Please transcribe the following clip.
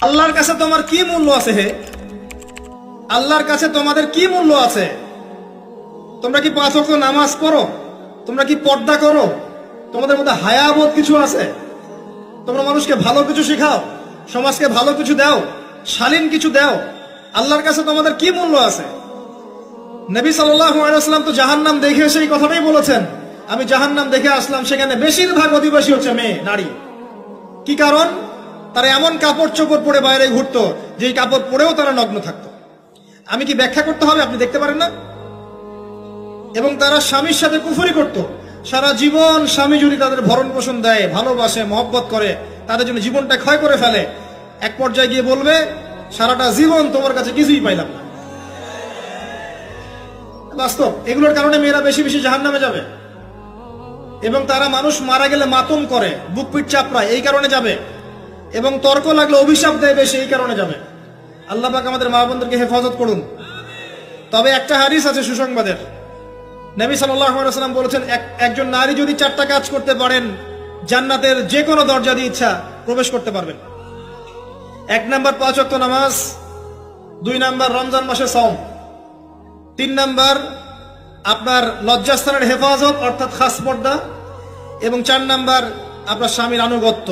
আল্লাহর কাছে তোমার কি মূল্য আছে? হে আল্লাহর কাছে তোমাদের কি মূল্য আছে? তোমরা কি 5 ওয়াক্ত নামাজ পড়ো? তোমরা কি পর্দা করো? তোমাদের মধ্যে হায়াবোধ কিছু আছে? তোমরা মানুষকে ভালো কিছু শেখাও, সমাজকে ভালো কিছু দাও, শালীন কিছু দাও। আল্লাহর কাছে তোমাদের কি মূল্য আছে? নবী সাল্লাল্লাহু আলাইহি ওয়াসাল্লাম তো জাহান্নাম দেখে এসে এই কথাটাই বলেছেন, আমি জাহান্নাম দেখে আসলাম, সেখানে বেশিরভাগ অধিবাসী হচ্ছে মেয়ে, নারী। কি কারণ? তারা এমন কাপড় চোপড় পরে বাইরে ঘুরতো, যেই কাপড় পরেও তারা নগ্ন থাকতো। আমি কি ব্যাখ্যা করতে হবে? আপনি দেখতে পারেন না? এবং তারা স্বামীর সাথে কুফরি করত। সারা জীবন স্বামী যদি তাদের ভরণ পোষণ দেয়, ভালোবাসে, মহব্বত করে, তাদের জন্য জীবনটা ক্ষয় করে ফেলে, এক পর্যায়ে গিয়ে বলবে সারাটা জীবন তোমার কাছে কিছুই পাইলাম না। বাস্তব। এগুলোর কারণে মেয়েরা বেশি বেশি জাহান্নামে যাবে। এবং তারা মানুষ মারা গেলে মাতম করে, বুক পিঠ চাপড়ায়, এই কারণে যাবে। এবং তর্ক লাগলে অভিশাপ দেয় বেশি, এই কারণে যাবে। আল্লাহ পাক আমাদের মা বোনদেরকে হেফাজত করুন। তবে একটা হাদিস আছে সুসংবাদের। নবী সাল্লাল্লাহু আলাইহি ওয়াসাল্লাম বলেছেন, একজন নারী যদি 4টা কাজ করতে পারেন, জান্নাতের যে কোনো দরজা দিয়ে ইচ্ছা প্রবেশ করতে পারবেন। 1 নাম্বার 5 ওয়াক্ত নামাজ, 2 নাম্বার রমজান মাসে সওম, 3 নাম্বার আপনার লজ্জাস্থানের হেফাজত অর্থাৎ খাস পর্দা, এবং 4 নাম্বার আপনার স্বামীর আনুগত্য।